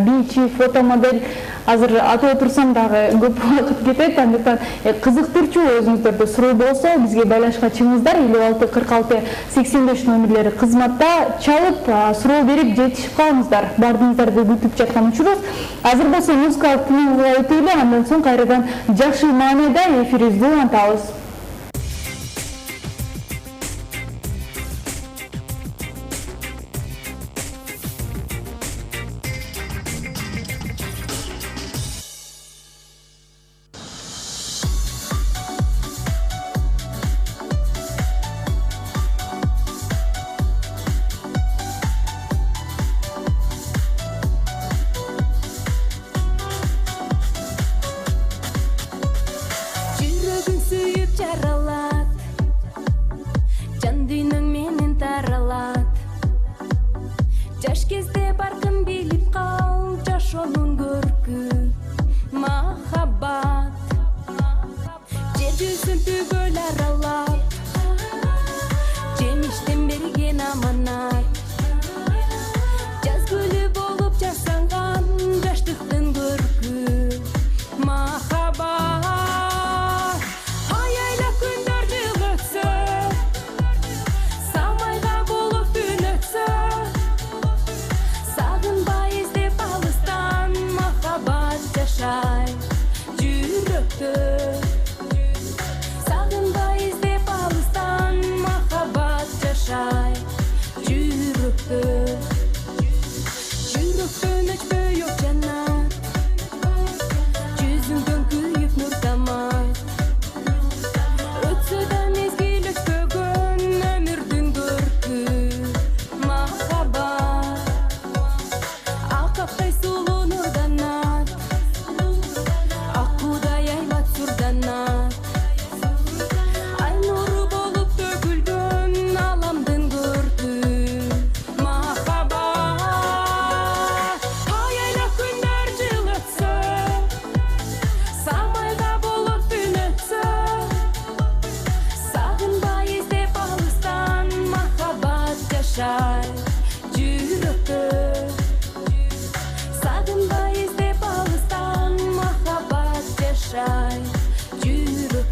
бийчи, фотомодель. Азыр атып турсам дагы көп убакыт кетет. Андыктан кызыктырчу өзүңүздөрдө суроо болсо бизге байланышка чыгыңыздар. 56 46 85 номерлери кызматта, чалып суроо берип жетишип калыңыздар. Баардыгыңыздарды күтүп жаткан учурубуз. Азыр болсо музыкалык тыңоого өтөлү, андан соң кайрадан жакшы маанайда эфирибизди улантабыз.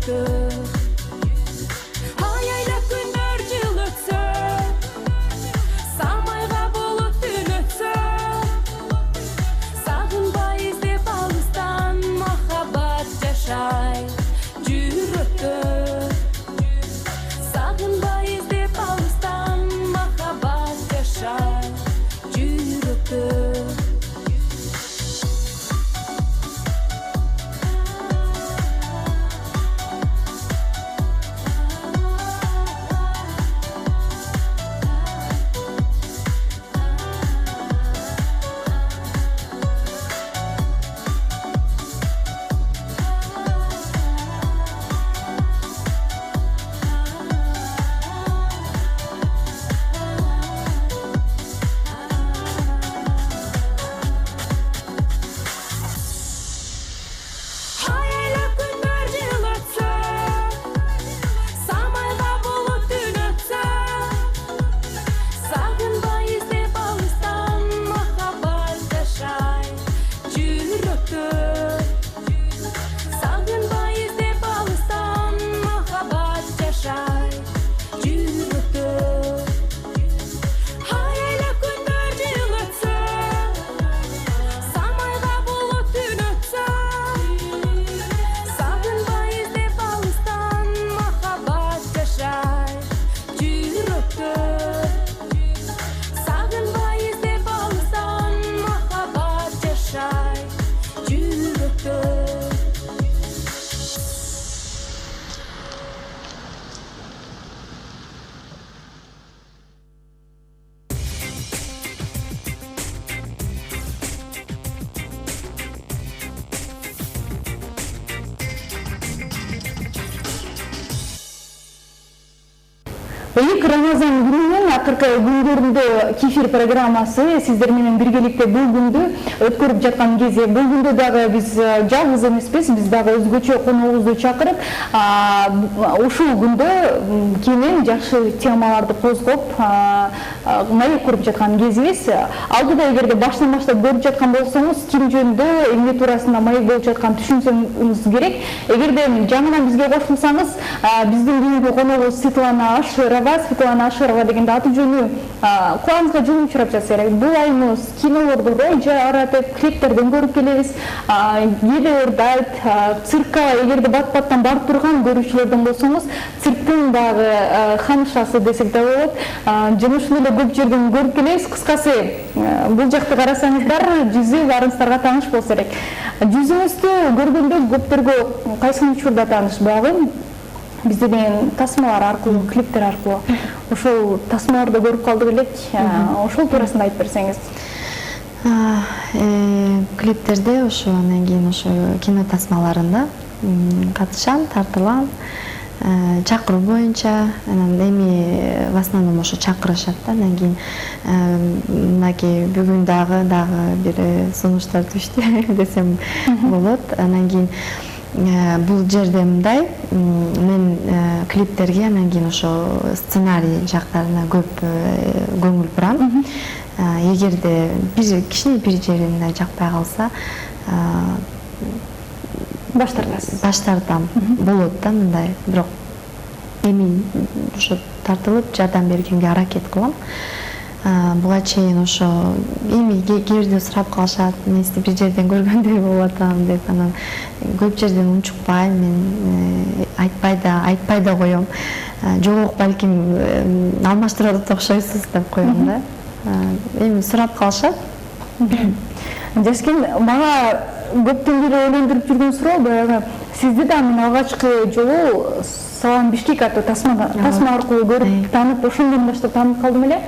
жүрөктө аяйлап күндөр жыл өтсө самайга болот түн өтсө сагынбай издеп алыстан махаббат жашай жүрөктө сагынбай издеп алыстан махаббат жашай жүрөктө Ыйык Рамазан күнүнүн акыркы күндөрүндө кефир программасы сиздер менен биргеликте бул күндү өткөрүп жаткан кезде бул күндө дагы биз жалгыз эмеспиз, биз дагы өзгөчө коногубузду чакырып ушул күндө кенен жакшы темаларды козгоп маек куруп жаткан кезибиз. Алдыда эгерде баштан баштап көрүп жаткан болсоңуз, ким жөнүндө эмне туурасында маек болуп жатканын түшүнсөңүз керек. Эгерде жаңыдан бизге кошулсаңыз, биздин бүгүнкү коногубуз Светлана Аширова дегенде аты жөнү кулаңызга жылуу учурап жатса керек. Бул айымыз кинолорду роль жаратып, клиптерден көрүп келебиз. Видеолордайт, циркка эгерде бат-баттан барып турган көрүүчүлөрдөн болсоңуз, цирктин дагы ханышасы десек да болот. Жумушун эле көп жерден көрүп келебиз. Кыскасы, бул жакты карасаңыздар, жүзү барыңыздарга тааныш болсо керек. Жүзүңүздү көргөндө көптөргө кайсы учурда тааныш багы? Бизде деген тасмалар аркылуу, клиптер аркылуу. Ошол тасмаларды көрүп калдык элек. Ошол туурасында айтып берсеңиз. Клиптерде ошо анан кийин ошо кино тасмаларында катышам, тартылам. Чакыруу боюнча, анан эми в основном ошо чакырышат да. Анан кийин мынакей бүгүн дагы бир сунуштар түштү десем болот. Анан кийин бул жерде мындай, мен клиптерге анан кийин ошо сценарий жактарына көп көңүл бурам. Эгерде кичине бир жери мындай жакпай калса, баш тартам. Болот да мындай, бирок эми ошо тартылып жардам бергенге аракет кылам. Буга чейин ошо эми кээде сурап калышат, мен сизди бир жерден көргөндөй болуп атам деп, анан көп жерден унчукпайм, мен айтпай да коем. Жок, балким алмаштырып окшойсуз деп коем да. Эми сурап калышат. Жескин, мага көптөн бери ойлондуруп жүргөн суроо баягы, сизди да мен алгачкы жолу Салам Бишкек аттуу тасма аркылуу көрүп, таанып, ошондон баштап таанып калдым эле.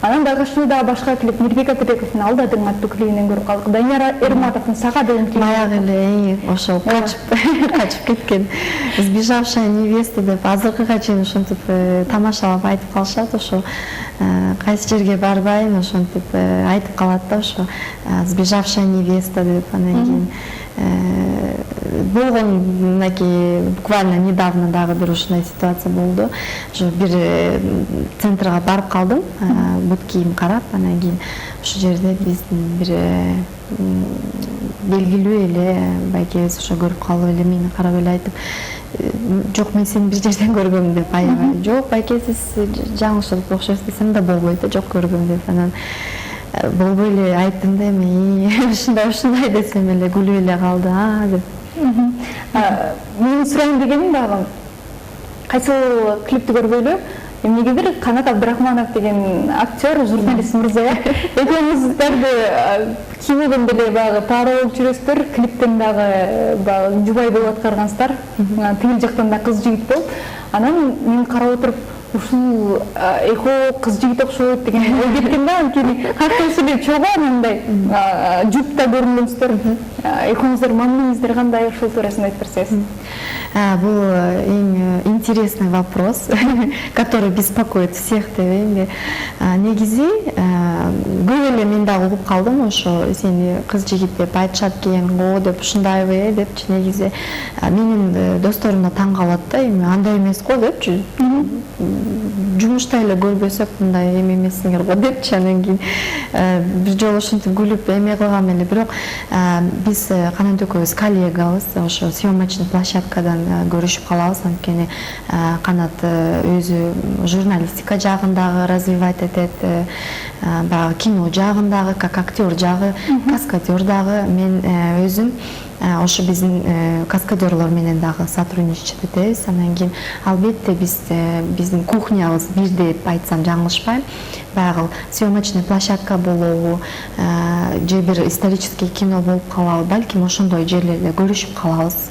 Анан дагы да башка клип Мирбек Атабековдун Алдадың аттуу клибинен көрүп калдык. Данияр Эрматовдун Сага деген клип. Баягы эле ошол качып кеткен «Сбежавшая невеста» деп азыркыга чейин ошентип тамашалап айтып калышат. Ошо кайсы жерге барбайын, ошентип айтып калат да, ошо «Сбежавшая невеста» деп. Анан кийин болгон мынакей буквально недавно дагы бир ушундай ситуация болду. Ошо бир центрга барып калдым, бут кийим карап, анан кийин ошол жерде биздин белгилүү эле байке өзү ошо көрүп калып эле мени карап эле айтып, жок мен сени бир жерден көргөм деп, аябай жок байке сиз жаңылышып окшойсуз десем да болбойт да, жок көргөм деп. Анан болбой эле айттым да эми ушундай десем эле күлүп эле калды деп. Менин сурайын дегеним дагы кайсыл клипти көрбөйлү эмнегедир Канат Абдрахманов деген актер, журналист мырза экөөңүздөрдү кинодон деле баягы таары болуп жүрөсүздөр, клиптен дагы баягы жубай болуп аткаргансыздар, тигил жактан да кыз жигит болуп. Анан мен карап отуруп ушул экөө кыз жигит окшойт деген ой кеткен да, анткени картасы эле чогуу анандай жупта көрүнөсүздөр. Экөөңүздөр мамилеңиздер кандай, ушул туурасында айтып берсеңиз. Бул эң интересный вопрос, который беспокоит всех деп. Негизи көп эле мен дагы угуп калдым, ошо сени кыз жигит деп айтышат экен го деп, ушундайбы депчи. Негизи менин досторум да таң калат да, эми андай эмес го депчи. Жумушта эле көрбөсөк мындай эме эмессиңер го депчи. Анан кийин бир жолу ушинтип күлүп эме кылгам эле. Бирок биз Канат экөөбүз коллегабыз, ошо съемочный площадкадан көрүшүп калабыз, анткени Канат өзү журналистика жагындагы развивать этет, баягы кино жагындагы, как актер жагы, каскадер дагы. Мен өзүм ошо биздин каскадерлор менен дагы сотрудничать этебиз. Анан кийин албетте биздин кухнябыз бир деп айтсам жаңылышпайм. Баягы съемочный площадка болобу, же бир исторический кино болуп калабы, балким ошондой жерлерде көрүшүп калабыз.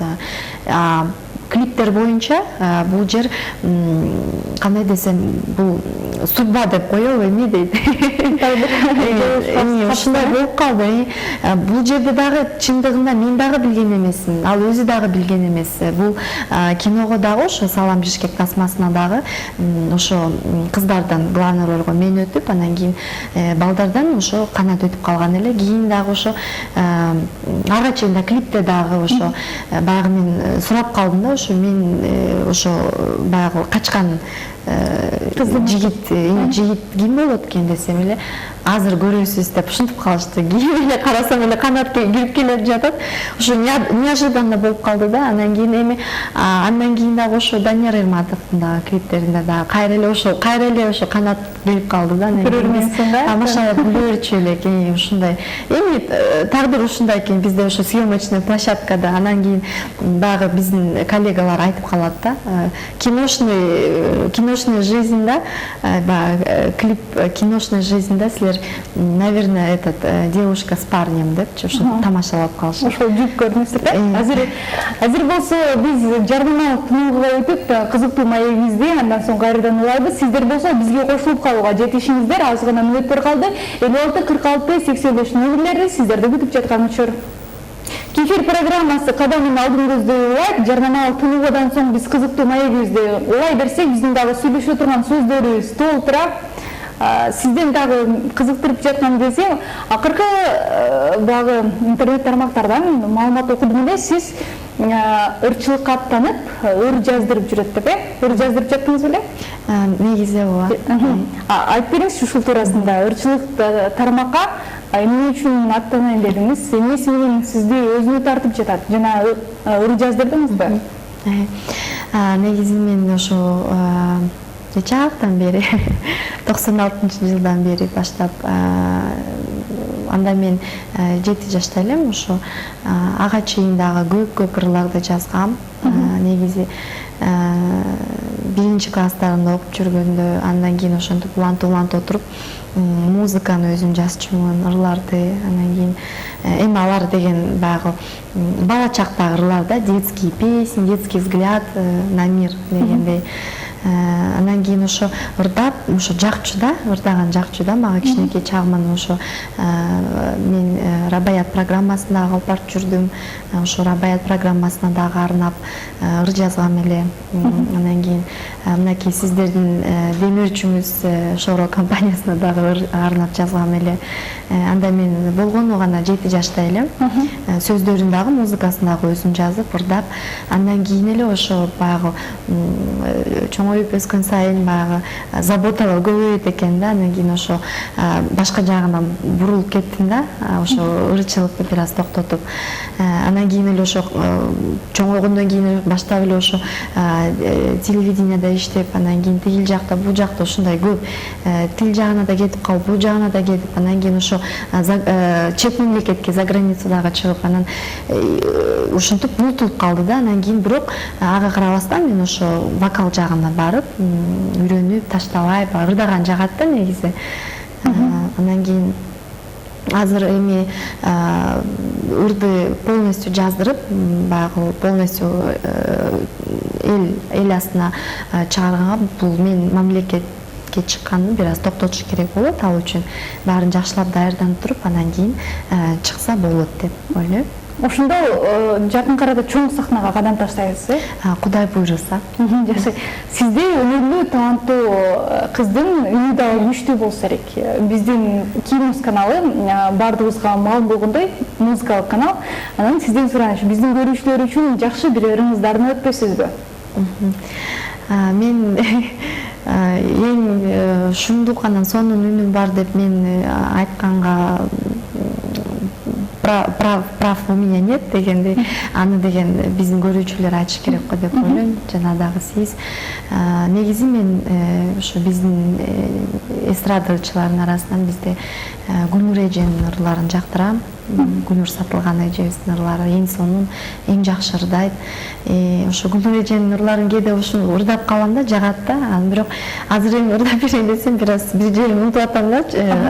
Клиптер боюнча бул жер кандай десем, бул судьба деп коелу эми дейт. Ушундай болуп калды. Бул жерде дагы чындыгында мен дагы билген эмесмин, ал өзү дагы билген эмес. Бул киного дагы ошо Салам Бишкек тасмасына дагы ошо кыздардан главный ролго мен өтүп, анан кийин балдардан ошо Канат өтүп калган эле. Кийин дагы ошо ага чейин клипте дагы ошо баягы мен сурап калдым да, ошо мен ошо баягы качкан жигит ким болот экен десем эле, азыр көрөсүз деп ушинтип калышты. Кийин эле карасам эле Канат кирип келип жатат. Ошо неожиданно болуп калды да. Анан кийин дагы ошо Данияр Эрматовдун дагы клиптеринде дагы кайра эле ошо Канат келип калды да. Тамаша көрчү эле экен ушундай. Эми тагдыр ушундай экен, бизде ошо съемочный площадкада. Анан кийин дагы биздин коллегалар айтып калат да, киношная жизнь, да, клип киношная жизнь, да, силер, наверное, девушка с парнем, да, ошо тамашалап калышат. Ошол жүк көрүнүсүздөр да. Азыр болсо биз жарнамалык тынууга өтүп, кызыктуу маегибизди андан соң кайрадан улайбыз. Сиздер болсо бизге кошулуп калууга жетишиңиздер. Аз гана мүнөттөр калды. 56 46 85 номерлери сиздерди күтүп жаткан учур. Кефир программасы кадамын алдыңызды улайт. Жарнамалык тынуудан соң биз кызыктуу маегибизди улай берсек, биздин дагы сүйлөшө турган сөздөрүбүз толтура. Сизден дагы кызыктырып жаткан кезде, акыркы дагы интернет тармактардан маалымат окудум эле, сиз ырчылыкка аттанып, ыр жаздырып жүрөт деп, ыр жаздырып жаттыңыз беле? Негизи ооба. Айтып бериңизчи ушул туурасында, ырчылык тармакка эмне үчүн аттанайын дедиңиз? Эмнеси менен сизди өзүнө тартып жатат? Жана ыр жаздырдыңызбы? Негизи мен ошо чактан бери 96-жылдан бери баштап, анда мен 7 жашта элем, ошо ага чейин дагы көп ырларды жазгам. Негизи биринчи класстарымда окуп жүргөндө, андан кийин ошентип улант отуруп музыканы өзүм жазчумун, ырларды. Анан кийин эми алар деген баягы бала чактагы ырлар да, детские песни, детский взгляд на мир дегендей. Анан кийин ошо ырдап, ошо жакчу да, ырдаган жакчу да, мага кичинекей чагыман ошо мен Рабаят программасында алып барып жүрдүм. Ошо Рабаят программасына дагы арнап ыр жазгам эле. Анан кийин мынакей сиздердин демөөрчүңүз Шоро компаниясына дагы арнап жазгам эле. Анда мен болгону гана 7 жашта элем. Сөздөрүн дагы, музыкасын дагы өзүм жазып, ырдап, андан кийин эле ошо баягы чоң чоңоюп өскөн сайын баягы заботалар көбөйөт экен да. Анан кийин ошо башка жагына бурулуп кеттим да. Ошо ырчылыкты бир аз токтотуп. Анан кийин эле ошо чоңойгондон кийин баштап эле ошо телевиденияда иштеп, анан кийин тигил жакта, бул жакта ушундай көп тил жагына да кетип калып, бул жагына да кетип, анан кийин ошо чет мамлекетке, за границу дагы чыгып, анан ушинтип унутулуп калды да. Анан кийин бирок ага карабастан мен ошо вокал жагына барып, үйрөнүп, таштабай, ырдаган жагат да негизи. Анан кийин азыр эми ырды полностью жаздырып, баягы полностью эл астына чыгарганга бул мен мамлекетке чыкканды бир аз токтотуш керек болот. Ал үчүн баарын жакшылап даярданып туруп, анан кийин чыкса болот деп ойлойм. Ошондо жакын арада чоң сахнага кадам таштайсыз, Кудай буйруса. Жакшы. Сизде өнөрлүү, таланттуу кыздын үнү дагы күчтүү болсо керек. Биздин Кинос каналы бардыгыбызга маалым болгондой музыкалык канал. Анан сизден сураныш, биздин көрүүчүлөр үчүн жакшы бир ырыңыздарды өтпөйсүзбү? Мен эң шумдук анан сонун үнүм бар деп мен айтканга прав у меня нет дегенде, аны деген биздин көрүүчүлөр айтыш керек го деп ойлойм. Жана дагы сиз негизи мен ошо биздин эстрадачылардын арасынан бизде Гүлнур эженин ырларын жактырам. Гүлнур Сатылган эжебиздин ырлары эң сонун, эң жакшы ырдайт. Ошо Гүлнур эженин ырларын кээде ушуну ырдап калам да, жагат да. Анан бирок азыр эми ырдап берейин десем бир аз бир жерин унутуп атам да,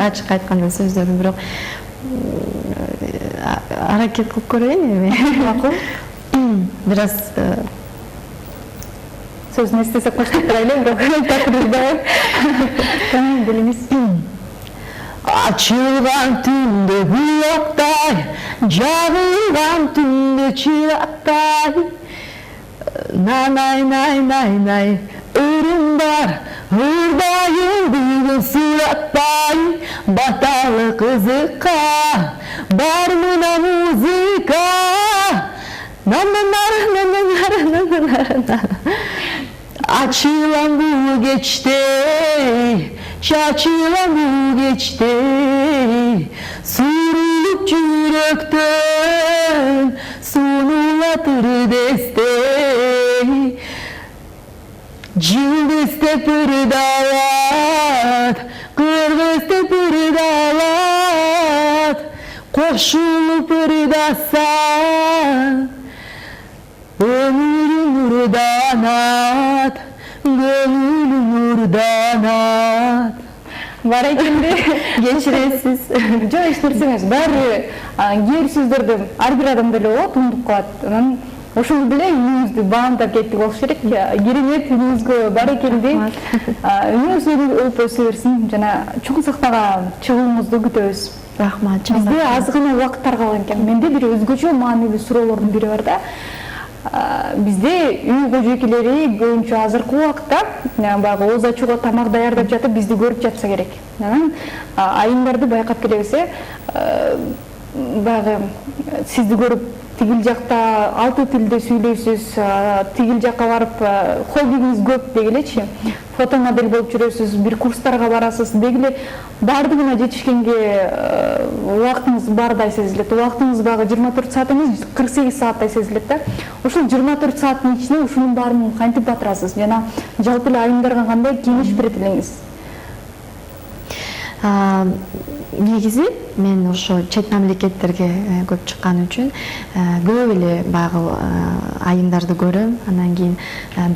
ачык айтканда сөздөрүн. Бирок аракет кылып көрөйүн эми. Макул. Бир аз Сөзүн эстесек баштап турайлы, бирок такырдабайм. Кандай билиңиз? Açılgan tünde buyoktay, jagılgan tünde çıraktay. Nanay nay nay nay, örüm var, hırdayım bugün surattay. Batalı kızıka, var mı da muzika? Açılan bu geçti, şaçılan bu geçti. Surulup yürekten, sunulatır desteği. Cildiste pırdalat, kırgızda pırdalat. Koşulup pırdasan, ömrüm nurdan at, gönlüm nurdan at. Бар экенди Кечиресиz. Жок, эч нерсе эмес. Баары кээ сөздөрдү ар бир адамда эле болот, унутуп калат. Анан ошону деле үнүңүздү баамдап кеттик болуш керек. Керемет үнүңүзгө бар экенди. Үнүңүз өп өсө берсин жана чоң сахнага чыгууңузду күтөбүз. Рахмат. Бизде аз гана убакыттар калган экен. Менде бир өзгөчө маанилүү суроолордун бири бар да. Бизде үй кожойкелери көбүнчө азыркы убакытта баягы ооз ачууга тамак даярдап жатып бизди көрүп жатса керек. Анан айымдарды байкап келебиз, баягы сизди көрүп тигил жакта алты тилде сүйлөйсүз, тигил жакка барып хоббиңиз көп дегилечи. Фотомодель болуп жүрөсүз, бир курстарга барасыз, дегиле бардыгына жетишкенге убактыңыз бардай сезилет. Убактыңыз багы 24 саат эмес, 48 сааттай сезилет да. Ушул 24 сааттын ичинде ушунун баарын кантип батырасыз? Жана жалпы эле айымдарга кандай кеңеш берет элеңиз? Негизи мен ошо чет мамлекеттерге көп чыккан үчүн көп эле баягы айымдарды көрөм. Анан кийин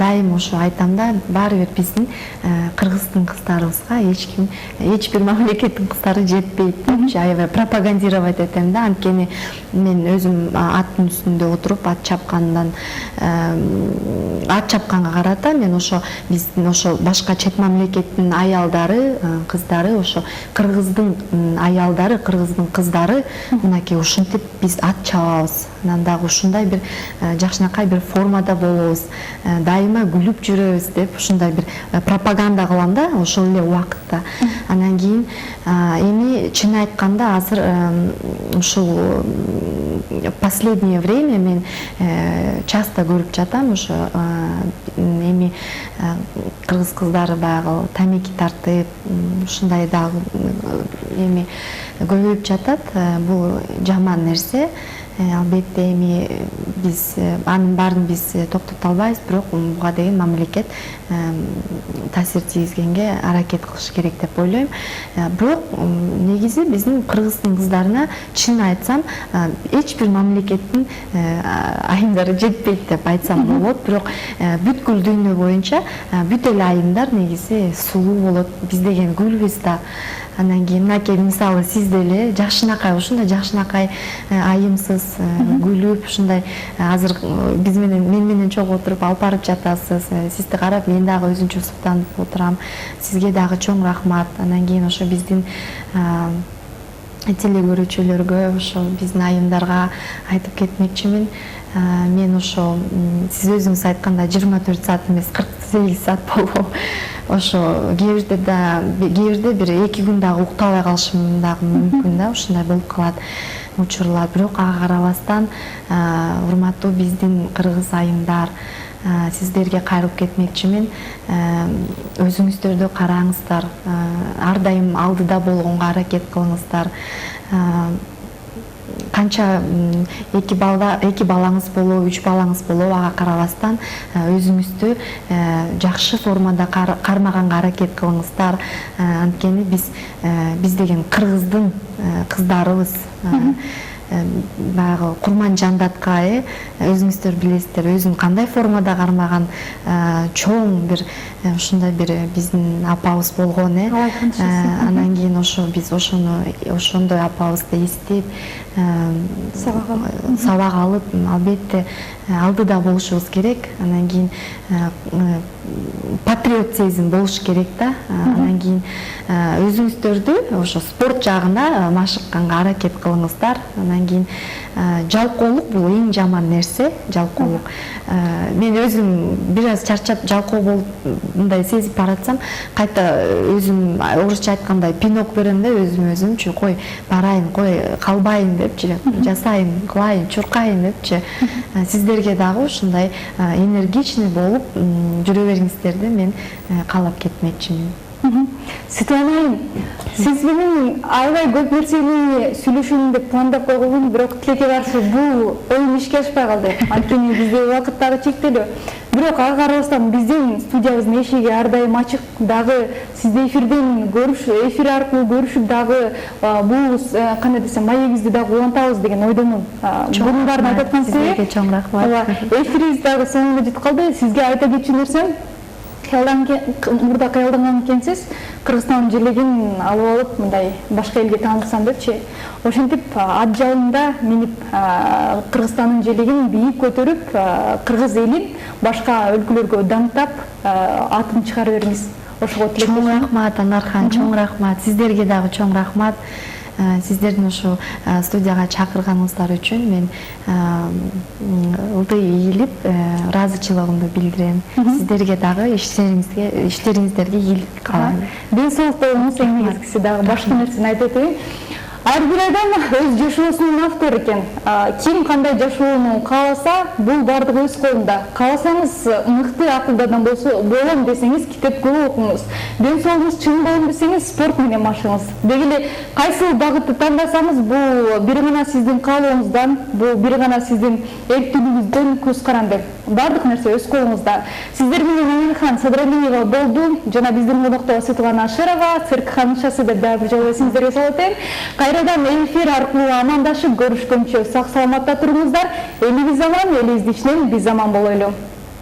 дайым ошо айтам да, баары бир биздин кыргыздын кыздарыбызга эч бир мамлекеттин кыздары жетпейт депчи, аябай пропагандировать этем да. Анткени мен өзүм аттын үстүндө отуруп ат чапканга карата мен ошо биздин ошо башка чет мамлекеттин аялдары, кыздары, ошо кыргыздын аялдары, кыргыздын кыздары мынакей ушинтип биз ат чабабыз. Анан дагы ушундай бир жакшынакай бир формада болобуз, дайыма күлүп жүрөбүз деп ушундай бир пропаганда кылам да ошол эле убакытта. Анан кийин эми чын айтканда азыр ушул последнее время мен часто көрүп жатам ошо эми кыргыз кыздары баягы тамеки тартып ушундай дагы эми көбөйүп жатат. Бул жаман нерсе. Албетте эми биз анын баарын биз токтото албайбыз, бирок буга деген мамлекет таасир тийгизгенге аракет кылыш керек деп ойлойм. Бирок негизи биздин кыргыздын кыздарына чын айтсам эч бир мамлекеттин айымдары жетпейт деп айтсам болот. Бирок бүткүл дүйнө боюнча бүт эле айымдар негизи сулуу болот. Биз деген гүлбүз да. Анан кийин мынакей мисалы сиз деле жакшынакай ушундай жакшынакай айымсыз күлүп ушундай азыр биз мен менен чогуу отуруп алып барып жатасыз. Сизди карап мен дагы өзүнчө суктанып отурам. Сизге дагы чоң рахмат. Анан кийин ошо биздин телекөрүүчүлөргө, ошо биздин айымдарга айтып кетмекчимин. Мен ошо сиз өзүңүз айткандай 24 саат эмес 48 саат болуп ошо кээ бирде бир 2 күн дагы уктабай калышым дагы мүмкүн да, ушундай болуп калат учурлар. Бирок ага карабастан урматтуу биздин кыргыз айымдар, сиздерге кайрылып кетмекчимин. Өзүңүздөрдү караңыздар, ар дайым алдыда болгонго аракет кылыңыздар. Канча эки балаңыз болобу, 3 балаңыз болобу, ага карабастан өзүңүздү жакшы формада кармаганга аракет кылыңыздар. Анткени биз деген кыргыздын кыздарыбыз. Баягы курман жандатка өзүңүздөр билесиздер, өзүн кандай формада кармаган чоң бир ушундай бир биздин апабыз болгон. Анан кийин ошо биз ошондой апабызды эстеп сабак алып, албетте алдыда болушубуз керек. Анан кийин патриот сезим болуш керек да. Анан кийин өзүңүздөрдү ошо спорт жагына машыкканга аракет кылыңыздар. Анан кийин жалкоолук бул эң жаман нерсе, жалкоолук. Мен өзүм бир аз чарчап жалкоо болуп мындай сезип баратсам, кайта өзүм орусча айткандай пинок берем да өзүмчү, кой барайын, кой калбайын депчи, жасайын, кылайын, чуркайын депчи. Сиздерге дагы ушундай энергичный болуп жүрө бериңиздерди мен каалап кетмекчимин. Светлана айым, сиз менен аябай көп нерсени сүйлөшөм деп пландап койгонмун, бирок тилекке каршы бул оюн ишке ашпай калды. Анткени бизде убакыт дагы чектелүү. Бирок ага карабастан биздин студиябыздын эшиги ар дайым ачык. Дагы сизди эфир аркылуу көрүшүп дагы бул кандай десем, маегибизди дагы улантабыз деген ойдомун. Bunun айтаткан сизге чоң рахмат. Эфирибиз дагы соңуна жетип калды. Сизге айта кетчү нерсем, мурда кыялданган экенсиз, Кыргызстандын желегин алып алып мындай башка элге таанытсам депчи. Ошентип ат жалында минип Кыргызстандын желегин бийик көтөрүп, кыргыз элин башка өлкөлөргө даңктап атын чыгара бериңиз. Ошого чоң рахмат, Анархан, чоң рахмат. Сиздерге дагы чоң рахмат. Сиздердин ошо студияга чакырганыңыздар үчүн мен ылдый ийилип, ыраазычылыгымды билдирем. Сиздерге дагы иштериңиздерге ийгилик каалайм. Ден соолук болуңуз эң негизгиси, дагы башка нерсени айтып өтөйүн. Ар бир адам өз жашоосунун автору экен. Ким кандай жашоону кааласа, бул бардыгы өз колунда. Кааласаңыз мыкты акылдуу адам болом десеңиз, китеп көп окуңуз. Ден соолугуңуз чың болом десеңиз, спорт менен машыгыңыз. Деги эле кайсы багытты тандасаңыз, бул бир гана сиздин каалооңуздан, бул бир гана сиздин эрктүүлүгүңүздөн көз каранды. Бардык нерсе өз колуңузда. Сиздер менен Амирхан Садыралиева болду, жана биздин коноктоо Светлана Аширова, цирк ханышасы деп дагы бир жолу эсиңиздерге салып өтөйүн. Кайрадан эфир аркылуу амандашып көрүшкөнчө сак саламатта туруңуздар. Элибиз аман, элибизди ичинен биз аман болойлу.